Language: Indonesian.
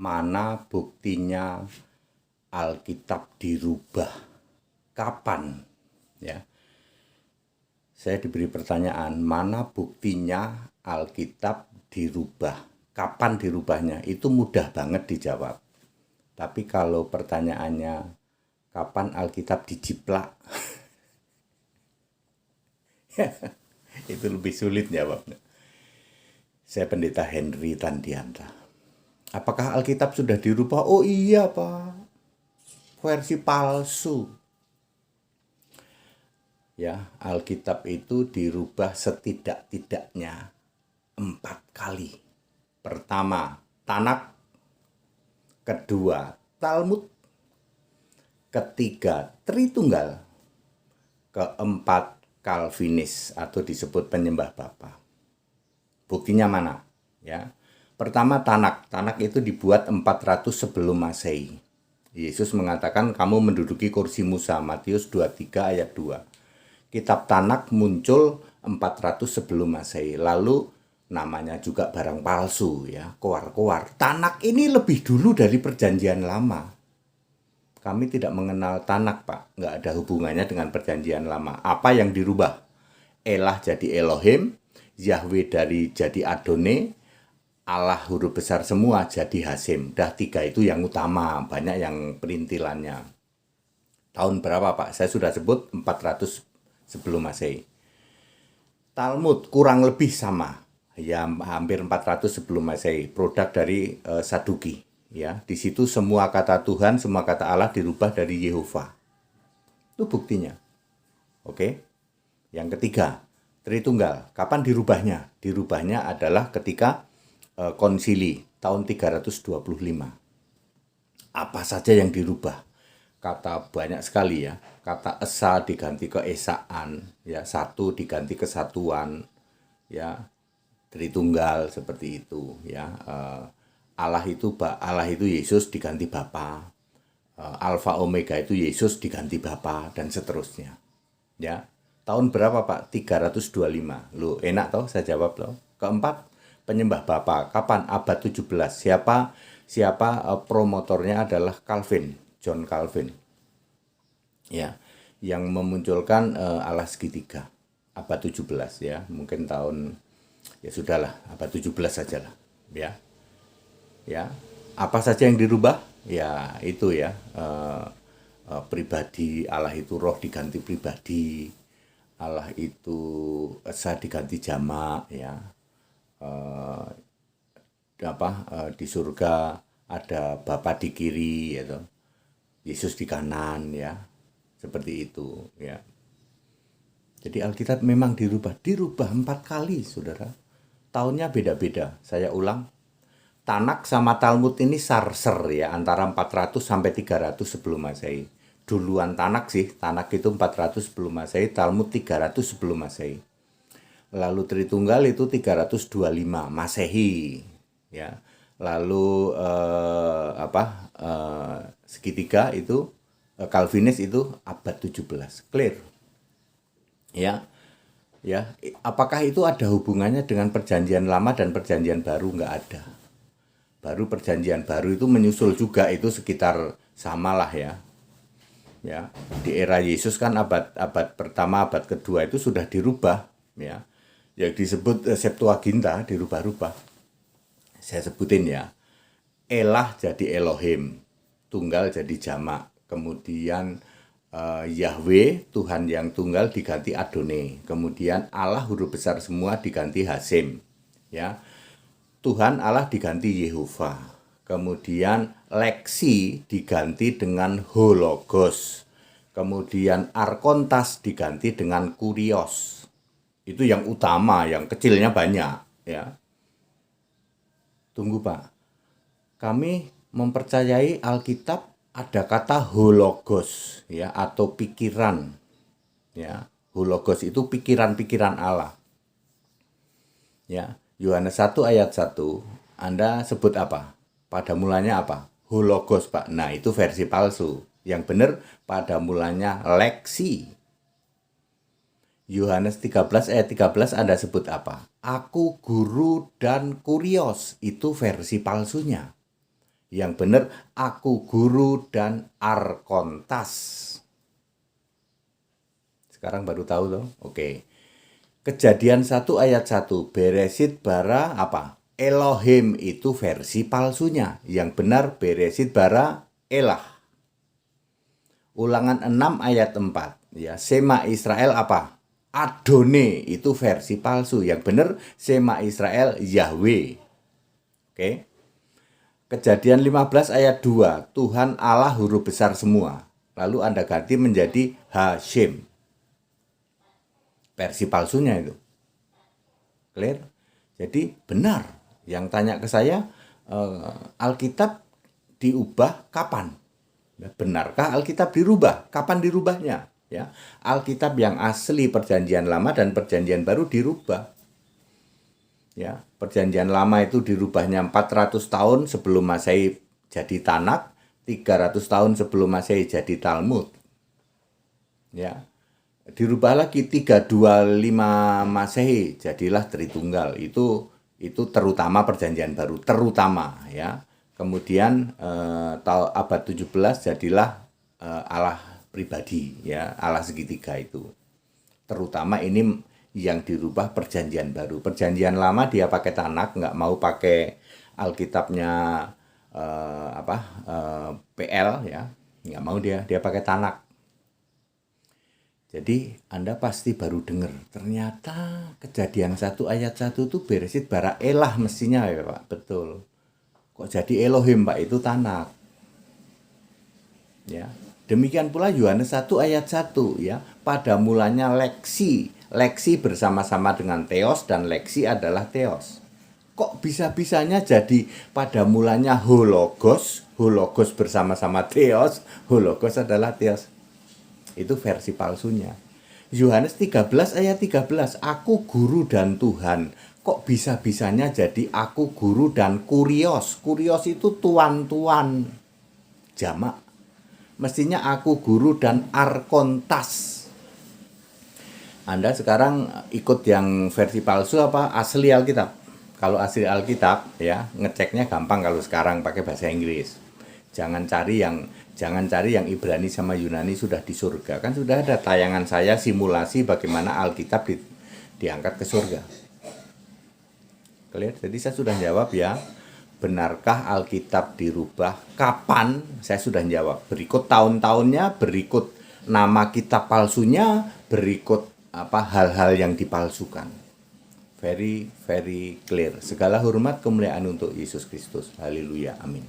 Mana buktinya Alkitab dirubah? Kapan? Ya. Saya diberi pertanyaan, mana buktinya Alkitab dirubah? Kapan dirubahnya? Itu mudah banget dijawab. Tapi kalau pertanyaannya, kapan Alkitab dijiplak? Itu lebih sulit jawabnya. Saya Pendeta Henry Tandianta. Apakah Alkitab sudah dirubah? Oh iya Pak, versi palsu. Ya, Alkitab itu dirubah setidak-tidaknya 4 kali. Pertama, Tanak. Kedua, Talmud. Ketiga, Tritunggal. Keempat, Calvinis atau disebut penyembah Bapa. Buktinya mana? Ya. Pertama, Tanak. Tanak itu dibuat 400 sebelum Masehi. Yesus mengatakan kamu menduduki kursi Musa, Matius 23 ayat 2. Kitab Tanak muncul 400 sebelum Masehi. Lalu namanya juga barang palsu ya, koar-koar. Tanak ini lebih dulu dari Perjanjian Lama. Kami tidak mengenal Tanak, Pak. Nggak ada hubungannya dengan Perjanjian Lama. Apa yang dirubah? Elah jadi Elohim, Yahweh dari jadi Adone, Allah huruf besar semua jadi Hasim. Dah 3 itu yang utama, banyak yang perintilannya. Tahun berapa Pak? Saya sudah sebut 400 sebelum Masehi. Talmud kurang lebih sama, ya hampir 400 sebelum Masehi, produk dari Saduki. Ya, di situ semua kata Tuhan, semua kata Allah dirubah dari Yehova. Itu buktinya. Oke. Yang ketiga, Tritunggal. Kapan dirubahnya? Dirubahnya adalah ketika konsili tahun 325. Apa saja yang dirubah? Kata banyak sekali ya. Kata esa diganti ke esaan, ya, satu diganti kesatuan, ya, Tritunggal seperti itu, ya. Allah itu Yesus diganti Bapa. Alfa Omega itu Yesus diganti Bapa dan seterusnya. Ya. Tahun berapa Pak? 325. Loh, enak toh saya jawab toh. Keempat, penyembah Bapa. Kapan? Abad 17. Siapa promotornya adalah Calvin, John Calvin. Ya, yang memunculkan Allah segitiga. Abad 17 ya. Mungkin tahun ya sudahlah, abad 17 saja lah, ya. Ya. Apa saja yang dirubah? Ya, itu ya. Pribadi Allah itu roh diganti pribadi. Allah itu esa diganti jamak ya. Di surga ada Bapa di kiri gitu. Yesus di kanan ya. Seperti itu ya. Jadi Alkitab memang dirubah 4 kali Saudara. Tahunnya beda-beda. Saya ulang. Tanak sama Talmud ini sarser ya, antara 400 sampai 300 sebelum Masehi. Duluan Tanak sih, Tanak itu 400 sebelum Masehi, Talmud 300 sebelum Masehi. Lalu Tritunggal itu 325 Masehi, ya. Lalu segitiga itu Calvinis itu abad 17. Clear. Ya. Ya, apakah itu ada hubungannya dengan Perjanjian Lama dan Perjanjian Baru? Nggak ada. Baru Perjanjian Baru itu menyusul juga, itu sekitar samalah ya. Ya, di era Yesus kan abad pertama, abad kedua itu sudah dirubah ya. Yang disebut Septuaginta dirubah-rubah. Saya sebutin ya. Elah jadi Elohim, tunggal jadi jamak. Kemudian Yahweh, Tuhan yang tunggal diganti Adone. Kemudian Allah huruf besar semua diganti Hasim. Ya. Tuhan Allah diganti Yehova. Kemudian leksi diganti dengan hologos. Kemudian arkontas diganti dengan kurios. Itu yang utama, yang kecilnya banyak ya. Tunggu Pak. Kami mempercayai Alkitab ada kata hologos ya, atau pikiran ya. Hologos itu pikiran-pikiran Allah. Ya, Yohanes 1 ayat 1, Anda sebut apa? Pada mulanya apa? Hologos, Pak. Nah, itu versi palsu. Yang benar pada mulanya leksi. Yohanes 13 ayat 13 Anda sebut apa? Aku guru dan kurios. Itu versi palsunya. Yang benar, aku guru dan arkontas. Sekarang baru tahu loh. Oke. Kejadian 1 ayat 1. Beresit bara apa? Elohim itu versi palsunya. Yang benar Beresit bara Elah. Ulangan 6 ayat 4. Ya, Sema Israel apa? Adone itu versi palsu. Yang benar Sema Israel Yahweh. Oke. Kejadian 15 ayat 2. Tuhan Allah huruf besar semua. Lalu Anda ganti menjadi Hashem. Versi palsunya itu. Clear? Jadi benar. Yang tanya ke saya, Alkitab diubah kapan? Benarkah Alkitab dirubah? Kapan dirubahnya? Ya, Alkitab yang asli Perjanjian Lama dan Perjanjian Baru dirubah. Ya, Perjanjian Lama itu dirubahnya 400 tahun sebelum Masehi jadi Tanak, 300 tahun sebelum Masehi jadi Talmud. Ya. Dirubah lagi 325 Masehi jadilah Tritunggal. Itu terutama Perjanjian Baru, terutama ya. Kemudian abad 17 jadilah Allah pribadi ya, Allah segitiga itu. Terutama ini yang dirubah Perjanjian Baru. Perjanjian Lama dia pakai Tanak, nggak mau pakai Alkitabnya PL ya, nggak mau dia pakai Tanak. Jadi Anda pasti baru dengar, ternyata Kejadian 1 ayat 1 itu Beresit bara Elah mestinya ya Pak, betul. Kok jadi Elohim Pak, itu Tanak. Ya. Demikian pula Yohanes 1 ayat 1 ya. Pada mulanya leksi. Leksi bersama-sama dengan Theos dan leksi adalah Theos. Kok bisa-bisanya jadi pada mulanya Hologos, Hologos bersama-sama Theos, Hologos adalah Theos. Itu versi palsunya. Yohanes 13 ayat 13, aku guru dan Tuhan. Kok bisa-bisanya jadi aku guru dan kurios. Kurios itu tuan-tuan. Jamak. Mestinya aku guru dan arkontas. Anda sekarang ikut yang versi palsu apa asli Alkitab? Kalau asli Alkitab ya, ngeceknya gampang kalau sekarang pakai bahasa Inggris. Jangan cari yang Ibrani sama Yunani sudah di surga. Kan sudah ada tayangan saya simulasi bagaimana Alkitab diangkat ke surga. Clear? Jadi saya sudah jawab ya. Benarkah Alkitab dirubah? Kapan? Saya sudah jawab. Berikut tahun-tahunnya, berikut nama kitab palsunya, berikut hal-hal yang dipalsukan. Very, very clear. Segala hormat kemuliaan untuk Yesus Kristus. Haleluya. Amin.